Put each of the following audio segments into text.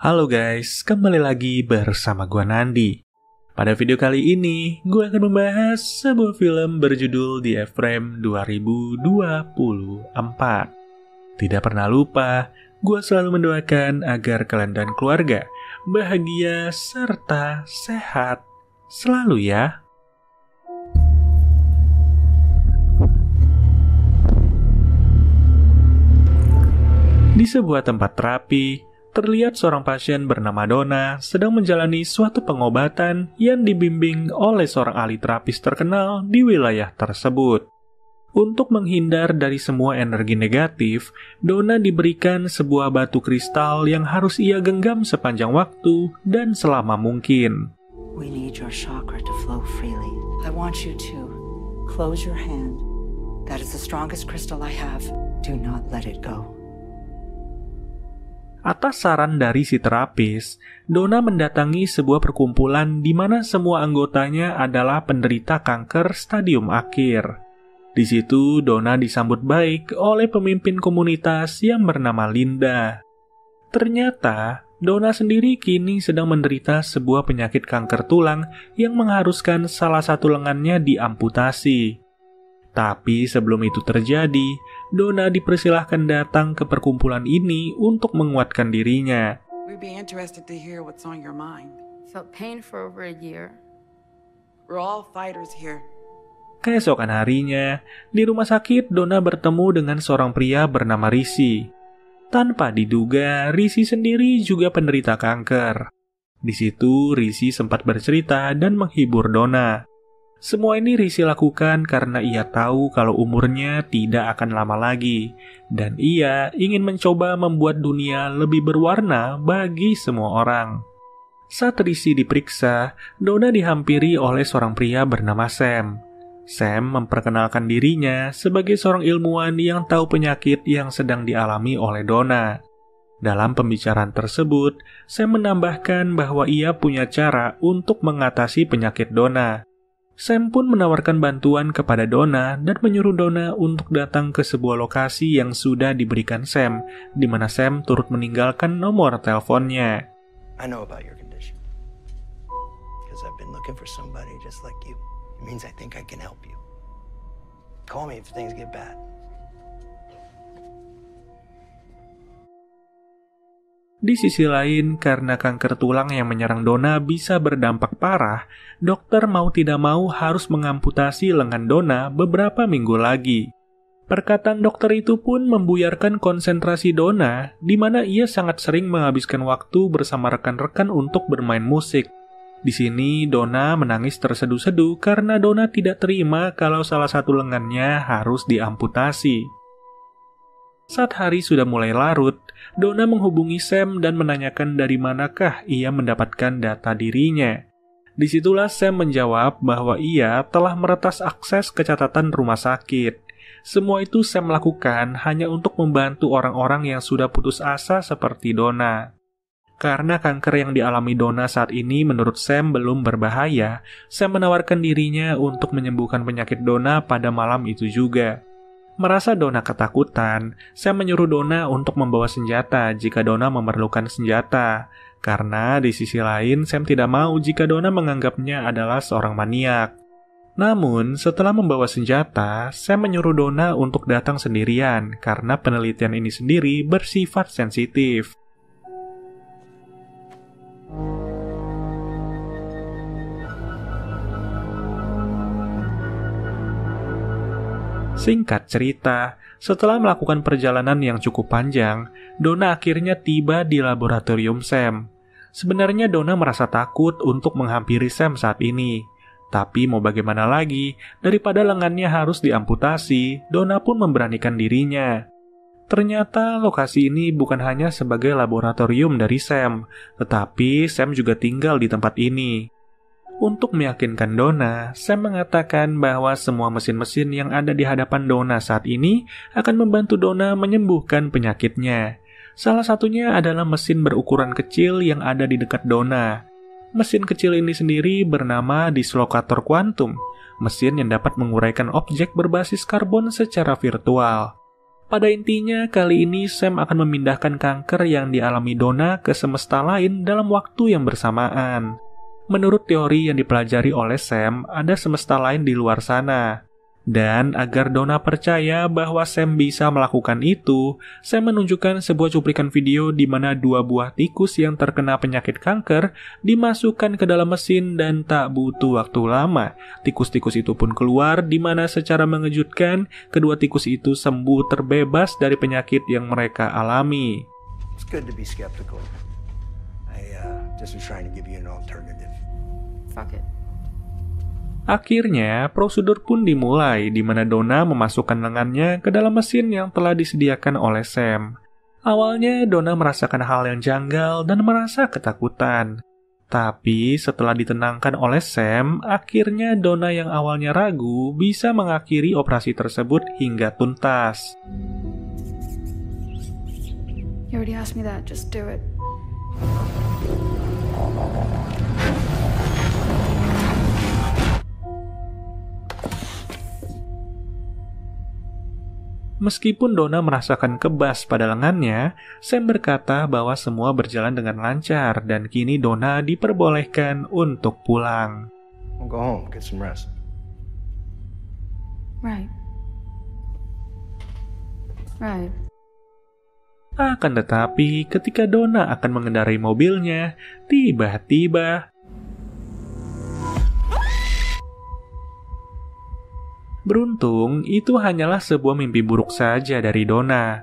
Halo guys, kembali lagi bersama gua Nandi. Pada video kali ini, gua akan membahas sebuah film berjudul The F-Frame 2024. Tidak pernah lupa, gua selalu mendoakan agar kalian dan keluarga bahagia serta sehat selalu ya. Di sebuah tempat terapi, terlihat seorang pasien bernama Donna sedang menjalani suatu pengobatan yang dibimbing oleh seorang ahli terapis terkenal di wilayah tersebut. Untuk menghindar dari semua energi negatif, Donna diberikan sebuah batu kristal yang harus ia genggam sepanjang waktu dan selama mungkin. We need your chakra to flow freely. I want you to close your hand. That is the strongest crystal I have. Do not let it go. Atas saran dari si terapis, Donna mendatangi sebuah perkumpulan di mana semua anggotanya adalah penderita kanker stadium akhir. Di situ, Donna disambut baik oleh pemimpin komunitas yang bernama Linda. Ternyata, Donna sendiri kini sedang menderita sebuah penyakit kanker tulang yang mengharuskan salah satu lengannya diamputasi. Tapi sebelum itu terjadi, Donna dipersilahkan datang ke perkumpulan ini untuk menguatkan dirinya. We'd be interested to hear what's on your mind. Felt pain for over a year. We're all fighters here. Keesokan harinya, di rumah sakit Donna bertemu dengan seorang pria bernama Rishi. Tanpa diduga, Rishi sendiri juga penderita kanker. Di situ, Rishi sempat bercerita dan menghibur Donna. Semua ini Rishi lakukan karena ia tahu kalau umurnya tidak akan lama lagi, dan ia ingin mencoba membuat dunia lebih berwarna bagi semua orang. Saat Rishi diperiksa, Donna dihampiri oleh seorang pria bernama Sam. Sam memperkenalkan dirinya sebagai seorang ilmuwan yang tahu penyakit yang sedang dialami oleh Donna. Dalam pembicaraan tersebut, Sam menambahkan bahwa ia punya cara untuk mengatasi penyakit Donna. Sam pun menawarkan bantuan kepada Donna dan menyuruh Donna untuk datang ke sebuah lokasi yang sudah diberikan Sam, di mana Sam turut meninggalkan nomor teleponnya. I know about your condition. Because I've been looking for somebody just like you. It means I think I can help you. Call me if things get bad. Di sisi lain, karena kanker tulang yang menyerang Donna bisa berdampak parah, dokter mau tidak mau harus mengamputasi lengan Donna beberapa minggu lagi. Perkataan dokter itu pun membuyarkan konsentrasi Donna, di mana ia sangat sering menghabiskan waktu bersama rekan-rekan untuk bermain musik. Di sini, Donna menangis terseduh-seduh karena Donna tidak terima kalau salah satu lengannya harus diamputasi. Saat hari sudah mulai larut, Donna menghubungi Sam dan menanyakan dari manakah ia mendapatkan data dirinya. Disitulah Sam menjawab bahwa ia telah meretas akses ke catatan rumah sakit. Semua itu Sam lakukan hanya untuk membantu orang-orang yang sudah putus asa seperti Donna. Karena kanker yang dialami Donna saat ini menurut Sam belum berbahaya, Sam menawarkan dirinya untuk menyembuhkan penyakit Donna pada malam itu juga. Merasa Donna ketakutan, Sam menyuruh Donna untuk membawa senjata jika Donna memerlukan senjata. Karena di sisi lain, Sam tidak mau jika Donna menganggapnya adalah seorang maniak. Namun, setelah membawa senjata, Sam menyuruh Donna untuk datang sendirian karena penelitian ini sendiri bersifat sensitif. Singkat cerita, setelah melakukan perjalanan yang cukup panjang, Donna akhirnya tiba di laboratorium Sam. Sebenarnya Donna merasa takut untuk menghampiri Sam saat ini. Tapi mau bagaimana lagi, daripada lengannya harus diamputasi, Donna pun memberanikan dirinya. Ternyata lokasi ini bukan hanya sebagai laboratorium dari Sam, tetapi Sam juga tinggal di tempat ini. Untuk meyakinkan Donna, Sam mengatakan bahwa semua mesin-mesin yang ada di hadapan Donna saat ini akan membantu Donna menyembuhkan penyakitnya. Salah satunya adalah mesin berukuran kecil yang ada di dekat Donna. Mesin kecil ini sendiri bernama dislokator kuantum, mesin yang dapat menguraikan objek berbasis karbon secara virtual. Pada intinya, kali ini Sam akan memindahkan kanker yang dialami Donna ke semesta lain dalam waktu yang bersamaan. Menurut teori yang dipelajari oleh Sam, ada semesta lain di luar sana. Dan agar Donna percaya bahwa Sam bisa melakukan itu, Sam menunjukkan sebuah cuplikan video di mana 2 buah tikus yang terkena penyakit kanker dimasukkan ke dalam mesin dan tak butuh waktu lama. Tikus-tikus itu pun keluar di mana secara mengejutkan, kedua tikus itu sembuh terbebas dari penyakit yang mereka alami. It's good to be skeptical. I just was trying to give you an alternative. Fuck it. Akhirnya, prosedur pun dimulai di mana Donna memasukkan lengannya ke dalam mesin yang telah disediakan oleh Sam. Awalnya, Donna merasakan hal yang janggal dan merasa ketakutan. Tapi setelah ditenangkan oleh Sam, akhirnya Donna yang awalnya ragu bisa mengakhiri operasi tersebut hingga tuntas. You already asked me that, just do it. Meskipun Donna merasakan kebas pada lengannya, Sam berkata bahwa semua berjalan dengan lancar dan kini Donna diperbolehkan untuk pulang. We'll go home, get some rest. Right. Right. Akan tetapi, ketika Donna akan mengendarai mobilnya, tiba-tiba beruntung, itu hanyalah sebuah mimpi buruk saja dari Donna.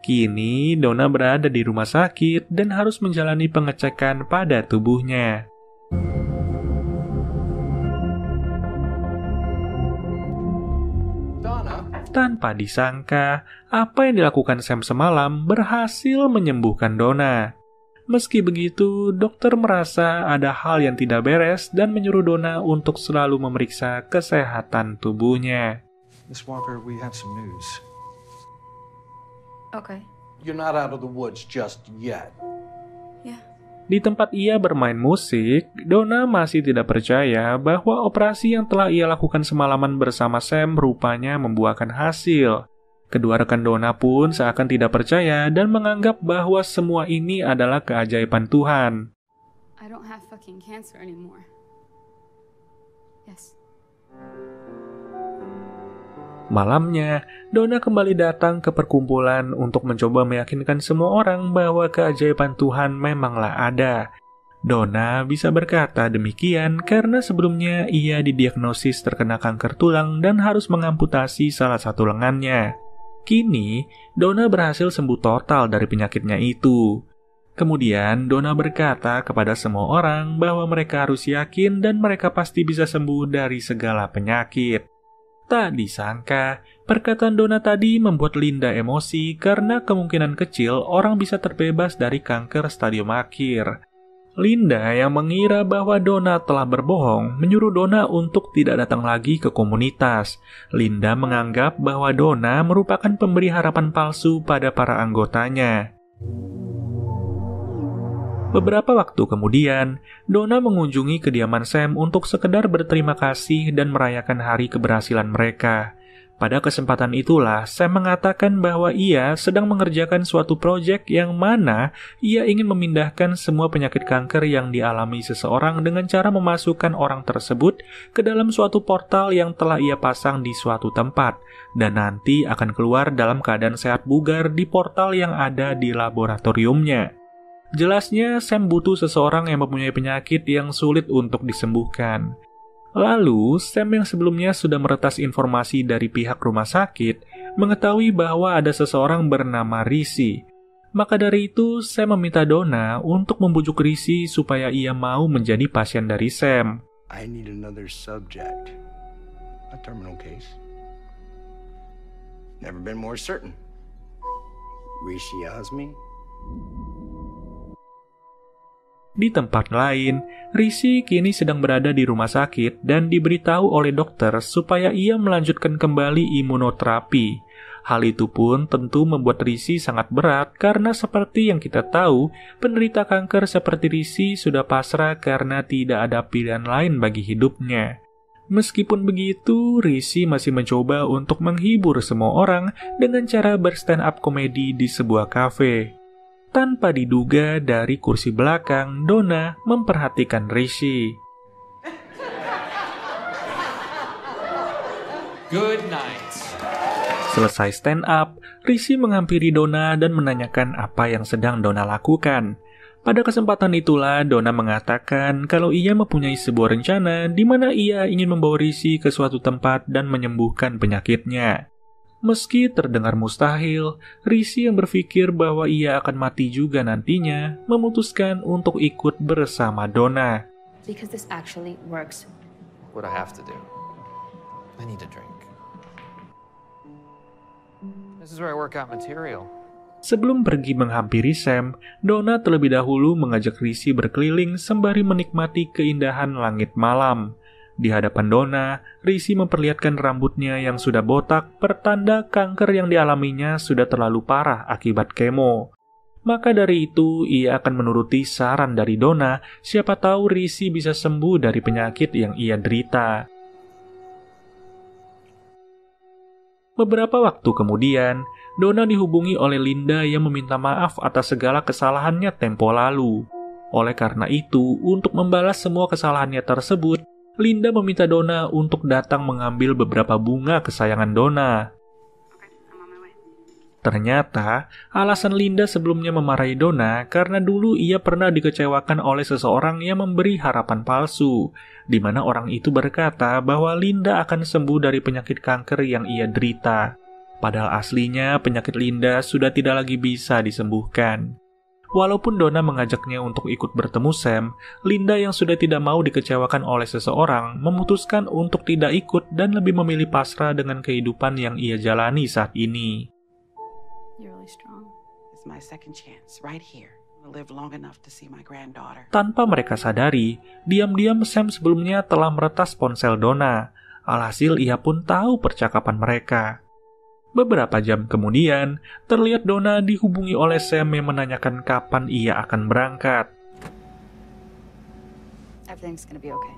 Kini, Donna berada di rumah sakit dan harus menjalani pengecekan pada tubuhnya. Tanpa disangka, apa yang dilakukan Sam semalam berhasil menyembuhkan Donna. Meski begitu, dokter merasa ada hal yang tidak beres dan menyuruh Donna untuk selalu memeriksa kesehatan tubuhnya. Miss Walker, we have some news. Okay. You're not out of the woods just yet. Yeah. Di tempat ia bermain musik, Donna masih tidak percaya bahwa operasi yang telah ia lakukan semalaman bersama Sam rupanya membuahkan hasil. Kedua rekan Donna pun seakan tidak percaya dan menganggap bahwa semua ini adalah keajaiban Tuhan. I don't have fucking cancer anymore. Yes. Malamnya, Donna kembali datang ke perkumpulan untuk mencoba meyakinkan semua orang bahwa keajaiban Tuhan memanglah ada. Donna bisa berkata demikian karena sebelumnya ia didiagnosis terkena kanker tulang dan harus mengamputasi salah satu lengannya. Kini, Donna berhasil sembuh total dari penyakitnya itu. Kemudian, Donna berkata kepada semua orang bahwa mereka harus yakin dan mereka pasti bisa sembuh dari segala penyakit. Tak disangka, perkataan Donna tadi membuat Linda emosi karena kemungkinan kecil orang bisa terbebas dari kanker stadium akhir. Linda yang mengira bahwa Donna telah berbohong menyuruh Donna untuk tidak datang lagi ke komunitas. Linda menganggap bahwa Donna merupakan pemberi harapan palsu pada para anggotanya. Beberapa waktu kemudian, Donna mengunjungi kediaman Sam untuk sekedar berterima kasih dan merayakan hari keberhasilan mereka. Pada kesempatan itulah, Sam mengatakan bahwa ia sedang mengerjakan suatu proyek yang mana ia ingin memindahkan semua penyakit kanker yang dialami seseorang dengan cara memasukkan orang tersebut ke dalam suatu portal yang telah ia pasang di suatu tempat, dan nanti akan keluar dalam keadaan sehat bugar di portal yang ada di laboratoriumnya. Jelasnya, Sam butuh seseorang yang mempunyai penyakit yang sulit untuk disembuhkan. Lalu, Sam yang sebelumnya sudah meretas informasi dari pihak rumah sakit, mengetahui bahwa ada seseorang bernama Rishi. Maka dari itu, Sam meminta Donna untuk membujuk Rishi supaya ia mau menjadi pasien dari Sam. I need another subject. A terminal case. Never been more certain. Rishi Azmi. Di tempat lain, Rishi kini sedang berada di rumah sakit dan diberitahu oleh dokter supaya ia melanjutkan kembali imunoterapi. Hal itu pun tentu membuat Rishi sangat berat karena seperti yang kita tahu, penderita kanker seperti Rishi sudah pasrah karena tidak ada pilihan lain bagi hidupnya. Meskipun begitu, Rishi masih mencoba untuk menghibur semua orang dengan cara berstand up komedi di sebuah kafe. Tanpa diduga, dari kursi belakang, Donna memperhatikan Rishi. Good night. Selesai stand up, Rishi menghampiri Donna dan menanyakan apa yang sedang Donna lakukan. Pada kesempatan itulah Donna mengatakan kalau ia mempunyai sebuah rencana di mana ia ingin membawa Rishi ke suatu tempat dan menyembuhkan penyakitnya. Meski terdengar mustahil, Rishi yang berpikir bahwa ia akan mati juga nantinya memutuskan untuk ikut bersama Donna. Because this actually works. What I have to do? I need a drink. This is where I work out material. Sebelum pergi menghampiri Sam, Donna terlebih dahulu mengajak Rishi berkeliling sembari menikmati keindahan langit malam. Di hadapan Donna, Rishi memperlihatkan rambutnya yang sudah botak, pertanda kanker yang dialaminya sudah terlalu parah akibat kemo. Maka dari itu, ia akan menuruti saran dari Donna, siapa tahu Rishi bisa sembuh dari penyakit yang ia derita. Beberapa waktu kemudian, Donna dihubungi oleh Linda yang meminta maaf atas segala kesalahannya tempo lalu. Oleh karena itu, untuk membalas semua kesalahannya tersebut, Linda meminta Donna untuk datang mengambil beberapa bunga kesayangan Donna. Ternyata, alasan Linda sebelumnya memarahi Donna karena dulu ia pernah dikecewakan oleh seseorang yang memberi harapan palsu, di mana orang itu berkata bahwa Linda akan sembuh dari penyakit kanker yang ia derita. Padahal aslinya penyakit Linda sudah tidak lagi bisa disembuhkan. Walaupun Donna mengajaknya untuk ikut bertemu Sam, Linda yang sudah tidak mau dikecewakan oleh seseorang memutuskan untuk tidak ikut dan lebih memilih pasrah dengan kehidupan yang ia jalani saat ini. You're really strong. It's my second chance right here. I'll live long enough to see my granddaughter. Tanpa mereka sadari, diam-diam Sam sebelumnya telah meretas ponsel Donna. Alhasil ia pun tahu percakapan mereka. Beberapa jam kemudian, terlihat Donna dihubungi oleh Sam yang menanyakan kapan ia akan berangkat. Everything's gonna be okay.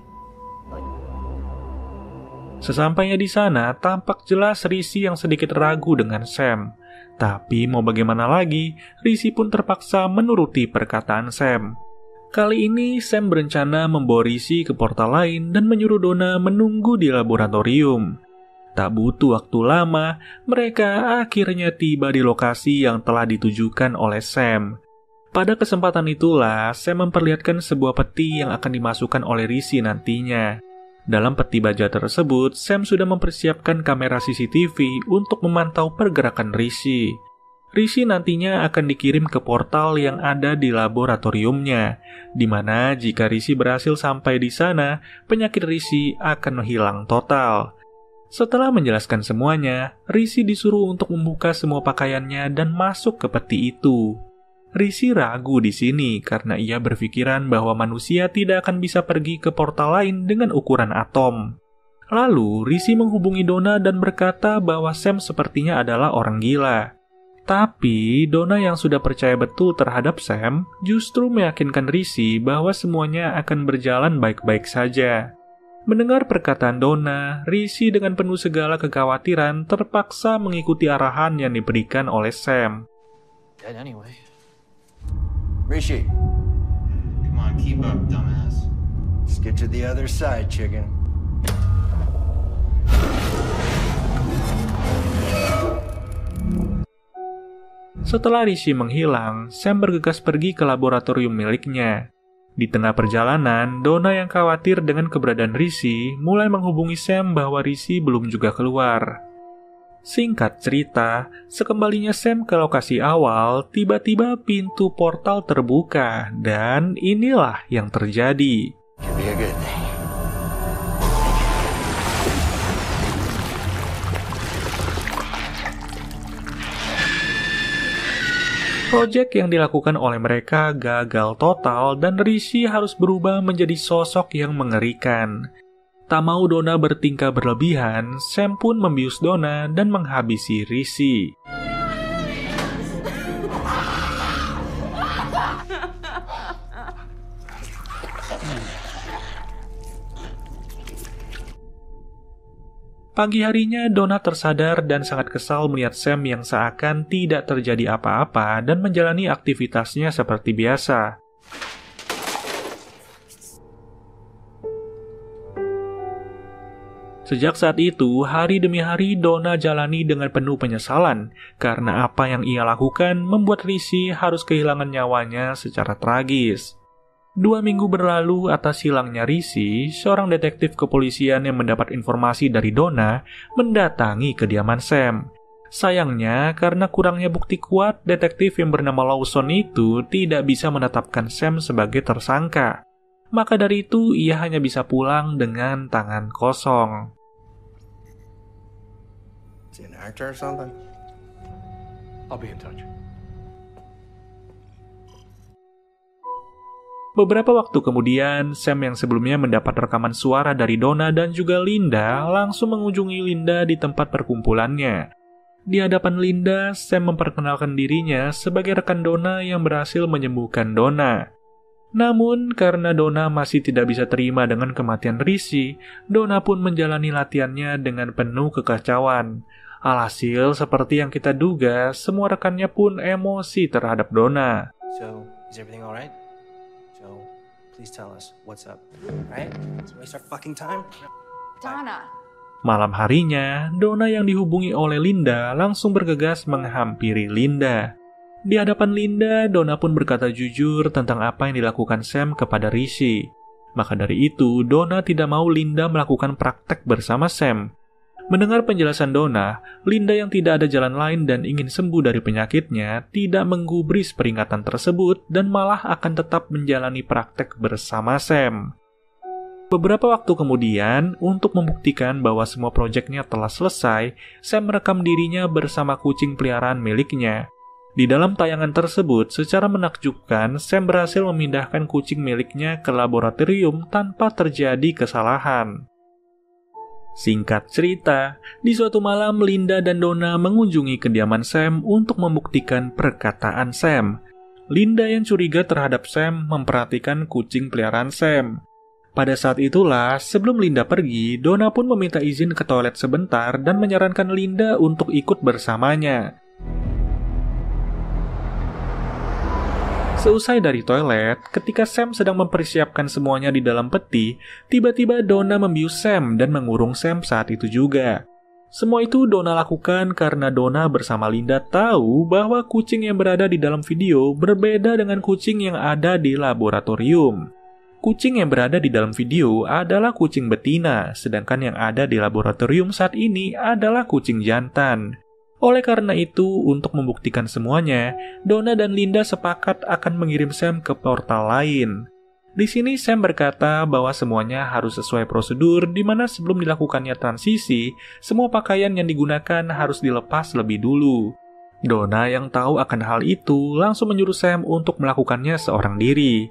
Sesampainya di sana, tampak jelas Rishi yang sedikit ragu dengan Sam. Tapi mau bagaimana lagi, Rishi pun terpaksa menuruti perkataan Sam. Kali ini Sam berencana membawa Rishi ke portal lain dan menyuruh Donna menunggu di laboratorium. Tak butuh waktu lama, mereka akhirnya tiba di lokasi yang telah ditujukan oleh Sam. Pada kesempatan itulah, Sam memperlihatkan sebuah peti yang akan dimasukkan oleh Rishi nantinya. Dalam peti baja tersebut, Sam sudah mempersiapkan kamera CCTV untuk memantau pergerakan Rishi. Rishi nantinya akan dikirim ke portal yang ada di laboratoriumnya, di mana jika Rishi berhasil sampai di sana, penyakit Rishi akan hilang total. Setelah menjelaskan semuanya, Rishi disuruh untuk membuka semua pakaiannya dan masuk ke peti itu. Rishi ragu di sini karena ia berpikiran bahwa manusia tidak akan bisa pergi ke portal lain dengan ukuran atom. Lalu, Rishi menghubungi Donna dan berkata bahwa Sam sepertinya adalah orang gila. Tapi, Donna yang sudah percaya betul terhadap Sam justru meyakinkan Rishi bahwa semuanya akan berjalan baik-baik saja. Mendengar perkataan Donna, Rishi dengan penuh segala kekhawatiran terpaksa mengikuti arahan yang diberikan oleh Sam. Dead anyway. Rishi, Come on, keep up, dumbass. let's get to the other side, chicken. Setelah Rishi menghilang, Sam bergegas pergi ke laboratorium miliknya. Di tengah perjalanan, Donna yang khawatir dengan keberadaan Rishi mulai menghubungi Sam bahwa Rishi belum juga keluar. Singkat cerita, sekembalinya Sam ke lokasi awal, tiba-tiba pintu portal terbuka, dan inilah yang terjadi. Could be a good thing. Proyek yang dilakukan oleh mereka gagal total dan Rishi harus berubah menjadi sosok yang mengerikan. Tak mau Donna bertingkah berlebihan, Sam pun membius Donna dan menghabisi Rishi. Pagi harinya, Donna tersadar dan sangat kesal melihat Sam yang seakan tidak terjadi apa-apa dan menjalani aktivitasnya seperti biasa. Sejak saat itu, hari demi hari Donna jalani dengan penuh penyesalan karena apa yang ia lakukan membuat Rishi harus kehilangan nyawanya secara tragis. 2 minggu berlalu atas hilangnya Rishi, seorang detektif kepolisian yang mendapat informasi dari Donna mendatangi kediaman Sam. Sayangnya, karena kurangnya bukti kuat, detektif yang bernama Lawson itu tidak bisa menetapkan Sam sebagai tersangka. Maka dari itu, ia hanya bisa pulang dengan tangan kosong. Is he an actor or something? I'll be in touch. Beberapa waktu kemudian, Sam yang sebelumnya mendapat rekaman suara dari Donna dan juga Linda langsung mengunjungi Linda di tempat perkumpulannya. Di hadapan Linda, Sam memperkenalkan dirinya sebagai rekan Donna yang berhasil menyembuhkan Donna. Namun, karena Donna masih tidak bisa terima dengan kematian Rishi, Donna pun menjalani latihannya dengan penuh kekacauan. Alhasil, seperti yang kita duga, semua rekannya pun emosi terhadap Donna. So, is everything all right? Joe, please tell us what's up, right? Let's waste our fucking time. Donna. Malam harinya, Donna yang dihubungi oleh Linda langsung bergegas menghampiri Linda. Di hadapan Linda, Donna pun berkata jujur tentang apa yang dilakukan Sam kepada Rishi. Maka dari itu, Donna tidak mau Linda melakukan praktek bersama Sam. Mendengar penjelasan Donna, Linda yang tidak ada jalan lain dan ingin sembuh dari penyakitnya tidak menggubris peringatan tersebut dan malah akan tetap menjalani praktek bersama Sam. Beberapa waktu kemudian, untuk membuktikan bahwa semua proyeknya telah selesai, Sam merekam dirinya bersama kucing peliharaan miliknya. Di dalam tayangan tersebut, secara menakjubkan, Sam berhasil memindahkan kucing miliknya ke laboratorium tanpa terjadi kesalahan. Singkat cerita, di suatu malam Linda dan Donna mengunjungi kediaman Sam untuk membuktikan perkataan Sam. Linda yang curiga terhadap Sam memperhatikan kucing peliharaan Sam. Pada saat itulah, sebelum Linda pergi, Donna pun meminta izin ke toilet sebentar dan menyarankan Linda untuk ikut bersamanya. Seusai dari toilet, ketika Sam sedang mempersiapkan semuanya di dalam peti, tiba-tiba Donna membius Sam dan mengurung Sam saat itu juga. Semua itu Donna lakukan karena Donna bersama Linda tahu bahwa kucing yang berada di dalam video berbeda dengan kucing yang ada di laboratorium. Kucing yang berada di dalam video adalah kucing betina, sedangkan yang ada di laboratorium saat ini adalah kucing jantan. Oleh karena itu, untuk membuktikan semuanya, Donna dan Linda sepakat akan mengirim Sam ke portal lain. Di sini Sam berkata bahwa semuanya harus sesuai prosedur di mana sebelum dilakukannya transisi, semua pakaian yang digunakan harus dilepas lebih dulu. Donna yang tahu akan hal itu langsung menyuruh Sam untuk melakukannya seorang diri.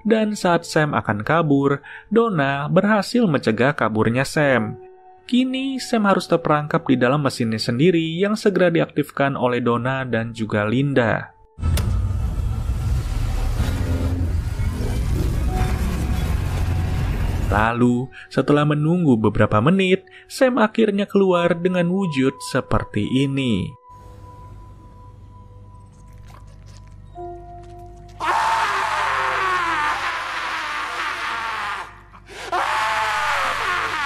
Dan saat Sam akan kabur, Donna berhasil mencegah kaburnya Sam. Kini, Sam harus terperangkap di dalam mesinnya sendiri yang segera diaktifkan oleh Donna dan juga Linda. Lalu, setelah menunggu beberapa menit, Sam akhirnya keluar dengan wujud seperti ini.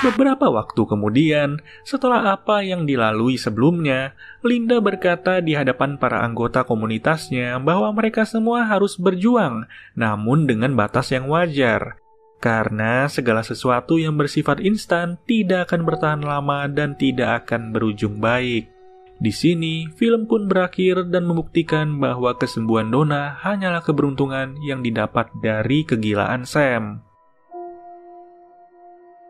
Beberapa waktu kemudian, setelah apa yang dilalui sebelumnya, Linda berkata di hadapan para anggota komunitasnya bahwa mereka semua harus berjuang, namun dengan batas yang wajar. Karena segala sesuatu yang bersifat instan tidak akan bertahan lama dan tidak akan berujung baik. Di sini, film pun berakhir dan membuktikan bahwa kesembuhan Donna hanyalah keberuntungan yang didapat dari kegilaan Sam.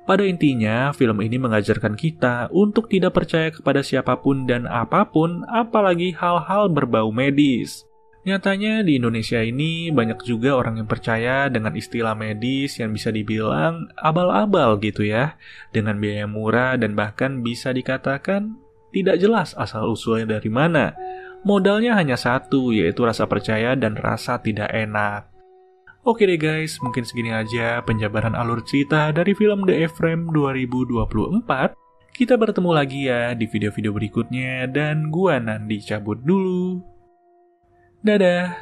Pada intinya, film ini mengajarkan kita untuk tidak percaya kepada siapapun dan apapun, apalagi hal-hal berbau medis. Nyatanya di Indonesia ini banyak juga orang yang percaya dengan istilah medis yang bisa dibilang abal-abal gitu ya, dengan biaya murah dan bahkan bisa dikatakan tidak jelas asal-usulnya dari mana. Modalnya hanya satu, yaitu rasa percaya dan rasa tidak enak. Oke deh guys, mungkin segini aja penjabaran alur cerita dari film The A-Frame 2024. Kita bertemu lagi ya di video-video berikutnya dan gua Nandi cabut dulu. Dadah.